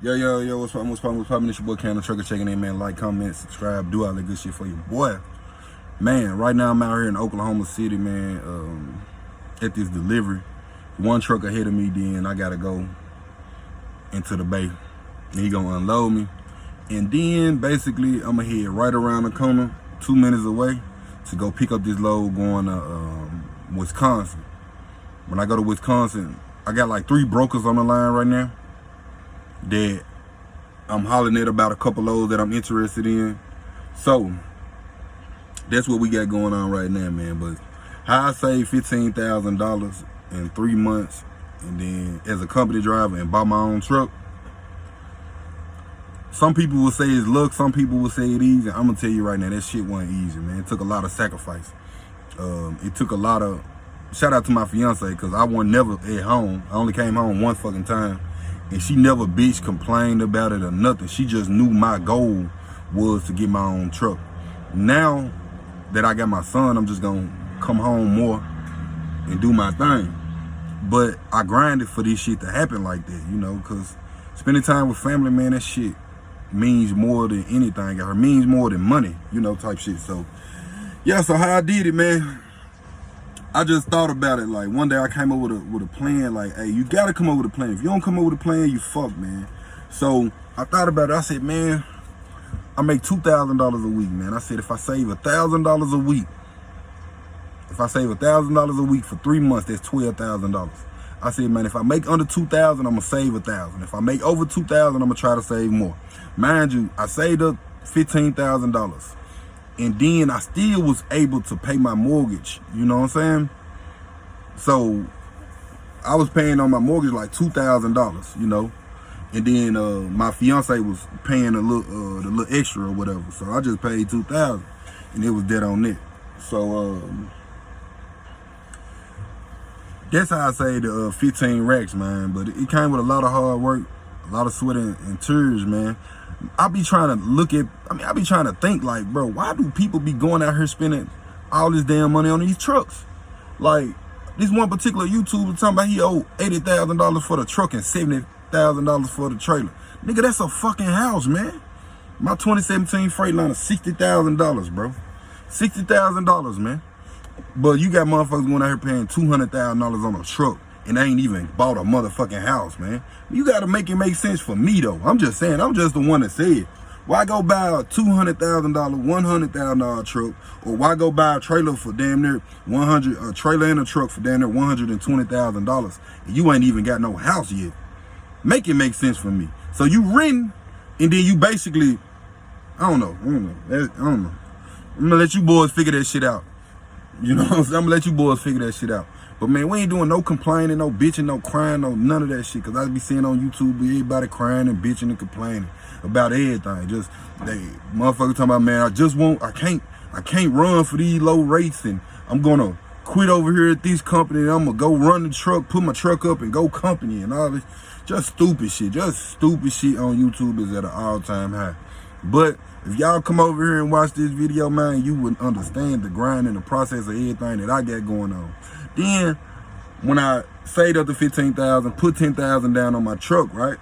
Yo, what's poppin'? It's your boy Cannon Trucker checking in, man. Like, comment, subscribe, do all that good shit for you, boy. Man, right now I'm out here in Oklahoma City, man, at this delivery. One truck ahead of me, then I gotta go into the bay. And he gonna unload me. And then, basically, I'm gonna head right around the corner, 2 minutes away, to go pick up this load going to Wisconsin. When I go to Wisconsin, I got like 3 brokers on the line right now that I'm hollering at about a couple loads that I'm interested in. So that's what we got going on right now, man. But how I saved $15,000 in 3 months, and then as a company driver and buy my own truck. Some people will say it's luck, some people will say it's easy. I'm gonna tell you right now, that shit wasn't easy, man. It took a lot of sacrifice. It took a lot of, shout out to my fiance, because I wasn't never at home. I only came home one fucking time. And she never bitch complained about it or nothing. She just knew my goal was to get my own truck. Now that I got my son, I'm just gonna come home more and do my thing. But I grinded for this shit to happen like that, you know, because spending time with family, man, that shit means more than anything. It means more than money, you know, type shit. So, yeah, so how I did it, man, I just thought about it. Like, one day I came up with a plan. Like, hey, you gotta come up with a plan. If you don't come up with a plan, you fuck, man. So I thought about it. I said, man, I make $2,000 a week, man. I said, if I save $1,000 a week, if I save $1,000 a week for 3 months, that's $12,000. I said, man, if I make under 2,000, I'm gonna save 1,000. If I make over 2,000, I'm gonna try to save more. Mind you, I saved up $15,000. And then I still was able to pay my mortgage, you know what I'm saying? So I was paying on my mortgage like $2,000, you know? And then my fiance was paying the little extra or whatever. So I just paid $2,000 and it was dead on it. So that's how I saved the 15 racks, man. But it came with a lot of hard work, a lot of sweat and tears, man. I be trying to think like, bro, why do people be going out here spending all this damn money on these trucks? Like, this one particular YouTuber talking about he owed $80,000 for the truck and $70,000 for the trailer. Nigga, that's a fucking house, man. My 2017 Freightliner, $60,000, bro. $60,000, man. But you got motherfuckers going out here paying $200,000 on a truck, and they ain't even bought a motherfucking house, man. You gotta make it make sense for me, though. I'm just saying, I'm just the one that said, why go buy a $200,000, $100,000 truck, or why go buy a trailer for damn near a trailer and a truck for damn near $120,000, and you ain't even got no house yet? Make it make sense for me. So you renting, and then you basically, I don't know. I'm gonna let you boys figure that shit out. You know what I'm saying? I'm gonna let you boys figure that shit out. But man, we ain't doing no complaining, no bitching, no crying, no none of that shit. Cause I be seeing on YouTube everybody crying and bitching and complaining about everything. Just they motherfuckers talking about, man, I can't run for these low rates, and I'm gonna quit over here at this company and I'm gonna go run the truck, put my truck up and go company and all this. Just stupid shit. Just stupid shit on YouTube is at an all-time high. But if y'all come over here and watch this video, man, you would understand the grind and the process of everything that I got going on. Then, when I saved up the $15,000, put $10,000 down on my truck, right?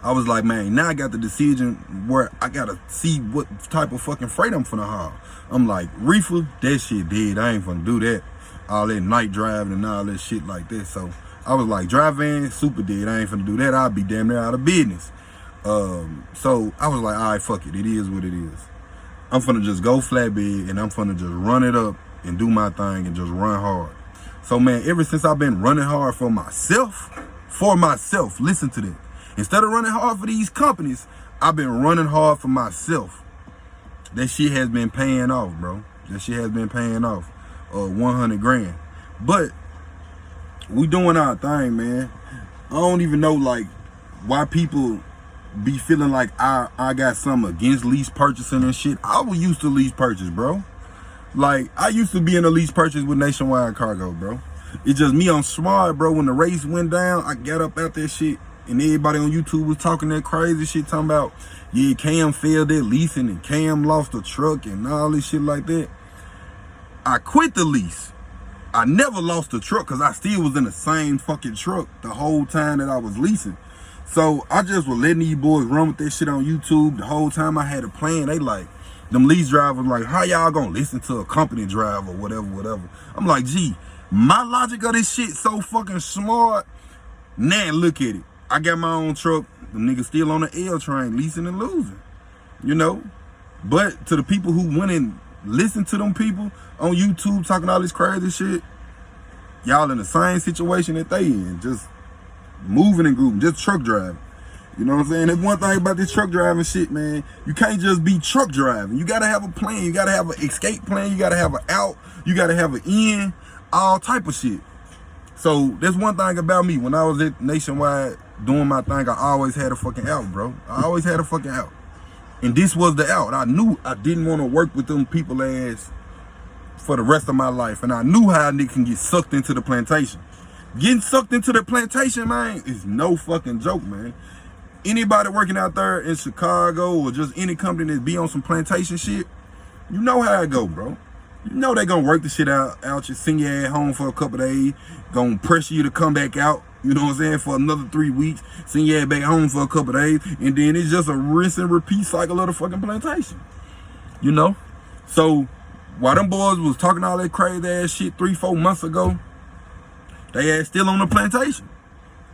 I was like, man, now I got the decision where I gotta see what type of fucking freight I'm finna haul. I'm like, reefer, that shit dead. I ain't finna do that. All that night driving and all that shit like that. So I was like, dry van, super dead. I ain't finna do that. I'll be damn near out of business. So I was like, all right, fuck it. It is what it is. I'm finna just go flatbed and I'm finna just run it up and do my thing and just run hard. So man, ever since I've been running hard for myself, listen to that. Instead of running hard for these companies, I've been running hard for myself. That shit has been paying off, bro. That shit has been paying off. 100 grand. But we doing our thing, man. I don't even know like why people be feeling like I got something against lease purchasing and shit. I was used to lease purchase, bro. Like, I used to be in a lease purchase with Nationwide Cargo, bro. It's just me on smart, bro. When the race went down, I got up out that shit, and everybody on YouTube was talking that crazy shit, talking about, yeah, Cam failed at leasing, and Cam lost a truck, and all this shit like that. I quit the lease. I never lost a truck, because I still was in the same fucking truck the whole time that I was leasing. So I just was letting these boys run with this shit on YouTube. The whole time I had a plan, they like, them lease drivers like, how y'all gonna listen to a company drive or whatever. I'm like, gee, my logic of this shit so fucking smart. Now look at it. I got my own truck. The nigga still on the L train, leasing and losing. You know? But to the people who went and listened to them people on YouTube talking all this crazy shit, y'all in the same situation that they in. Just moving and grooving, just truck driving. You know what I'm saying? That's one thing about this truck driving shit, man. You can't just be truck driving. You gotta have a plan. You gotta have an escape plan. You gotta have an out. You gotta have an in. All type of shit. So that's one thing about me. When I was at Nationwide doing my thing, I always had a fucking out, bro. I always had a fucking out. And this was the out. I knew I didn't want to work with them people ass for the rest of my life. And I knew how a nigga can get sucked into the plantation. Getting sucked into the plantation, man, is no fucking joke, man. Anybody working out there in Chicago or just any company that be on some plantation shit, you know how it go, bro. You know they gonna work the shit out you, send your ass home for a couple days, gonna pressure you to come back out, you know what I'm saying, for another 3 weeks, send your ass back home for a couple days, and then it's just a rinse and repeat cycle of the fucking plantation, you know? So, while them boys was talking all that crazy ass shit 3-4 months ago, they ass still on the plantation.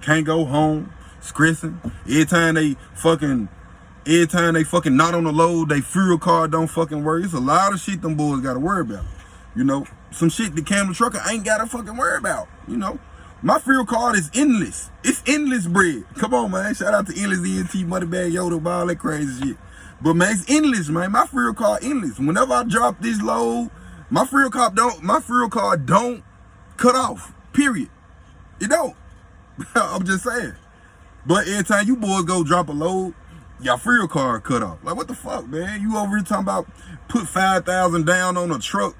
Can't go home, stressing. Every time they fucking not on the load, they fuel card don't fucking work. It's a lot of shit them boys gotta worry about. You know, some shit the camera trucker ain't gotta fucking worry about. You know, my fuel card is endless. It's endless bread. Come on, man. Shout out to Endless ENT, Moneybag Yoda, all that crazy shit. But man, it's endless, man. My fuel card endless. Whenever I drop this load, my fuel card don't cut off. Period. It don't. I'm just saying. But every time you boys go drop a load, your fuel card cut off. Like, what the fuck, man? You over here talking about put $5,000 down on a truck.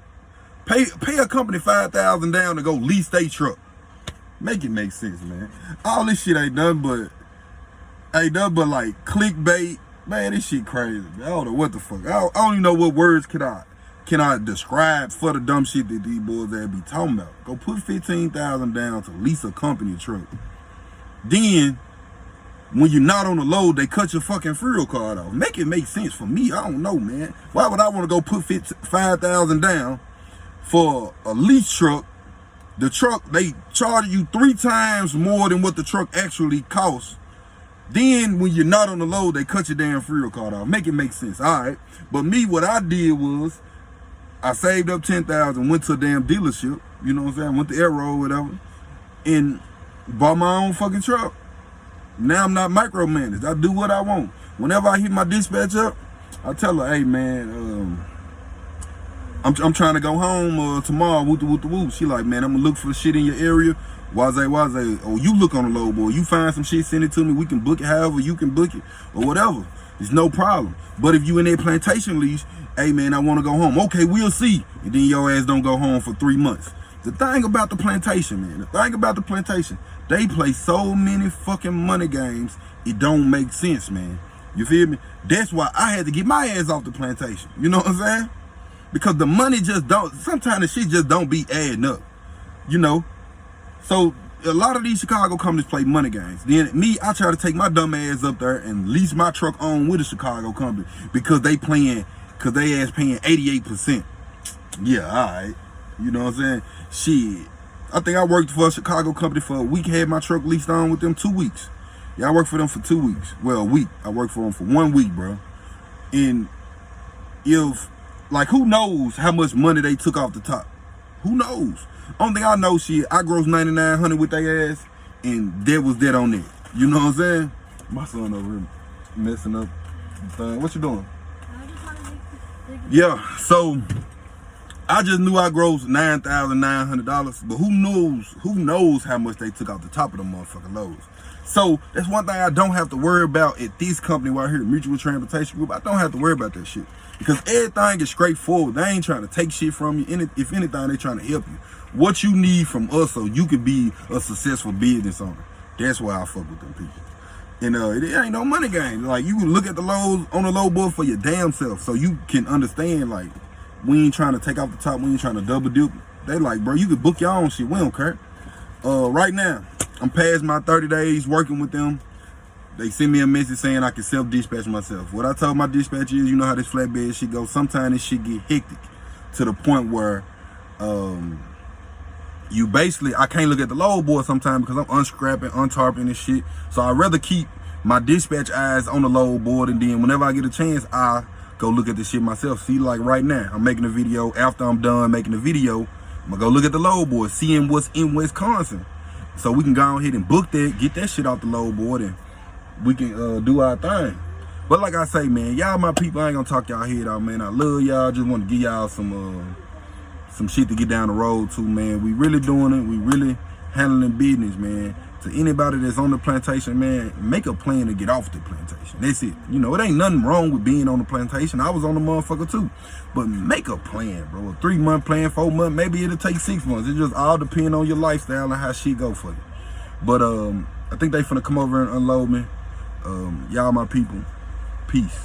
Pay a company $5,000 down to go lease their truck. Make it make sense, man. All this shit ain't nothing but like clickbait. Man, this shit crazy, man. I don't know what the fuck. I don't even know what words can I describe for the dumb shit that these boys that be talking about. Go put $15,000 down to lease a company truck. Then, when you're not on the load, they cut your fucking fuel card off. Make it make sense for me. I don't know, man. Why would I want to go put $5,000 down for a lease truck? The truck, they charge you 3 times more than what the truck actually costs. Then, when you're not on the load, they cut your damn fuel card off. Make it make sense, all right? But me, what I did was, I saved up $10,000, went to a damn dealership, you know what I'm saying? Went to Arrow or whatever, and bought my own fucking truck. Now I'm not micromanaged. I do what I want. Whenever I hit my dispatch up, I tell her, hey man, I'm trying to go home tomorrow, woo. She like, man, I'm gonna look for shit in your area. Waze. Oh, you look on the low, boy. You find some shit, send it to me. We can book it however you can book it or whatever. It's no problem. But if you in that plantation lease, hey man, I want to go home. Okay, we'll see. And then your ass don't go home for 3 months. The thing about the plantation, man, they play so many fucking money games, it don't make sense, man. You feel me? That's why I had to get my ass off the plantation. You know what I'm saying? Because the money just don't, sometimes the shit just don't be adding up. You know? So, a lot of these Chicago companies play money games. Then me, I try to take my dumb ass up there and lease my truck on with a Chicago company because they ass paying 88%. Yeah, alright. You know what I'm saying? Shit. I think I worked for a Chicago company for a week, had my truck leased on with them 2 weeks. Yeah, I worked for them for 2 weeks. Well, a week. I worked for them for 1 week, bro. And if, like, who knows how much money they took off the top? Who knows? Only thing I know, shit, I grossed $9,900 with their ass, and that was that on it. You know what I'm saying? My son over here messing up the thing. What you doing? Yeah, so I just knew I grossed $9,900, but who knows how much they took off the top of the motherfucking loads. So that's one thing I don't have to worry about at this company right here, Mutual Transportation Group. I don't have to worry about that shit because everything is straightforward. They ain't trying to take shit from you. If anything, they trying to help you. What you need from us so you can be a successful business owner. That's why I fuck with them people. And it ain't no money game. Like, you can look at the lows on the low board for your damn self so you can understand, like, we ain't trying to take off the top. We ain't trying to double dip. They like, bro, you can book your own shit. We don't care. Right now, I'm past my 30 days working with them. they send me a message saying I can self-dispatch myself. What I told my dispatcher is, you know how this flatbed shit goes. Sometimes this shit get hectic to the point where you basically, I can't look at the load board sometimes because I'm unscrapping, untarping and shit. So I'd rather keep my dispatch eyes on the load board, and then whenever I get a chance, I go look at the shit myself. See, like right now, I'm making a video. After I'm done making the video, I'm gonna go look at the load board, seeing what's in Wisconsin. So we can go ahead and book that, get that shit off the load board, and we can do our thing. But like I say, man, y'all my people, I ain't gonna talk y'all head out, man. I love y'all. Just want to give y'all some shit to get down the road to, man. We really doing it. We really handling business, man. To anybody that's on the plantation, man, make a plan to get off the plantation. That's it. You know, it ain't nothing wrong with being on the plantation. I was on the motherfucker too. But make a plan, bro. A 3-month plan, 4 months, maybe it'll take 6 months. It just all depend on your lifestyle and how shit go for you. But I think they finna come over and unload me. Y'all my people. Peace.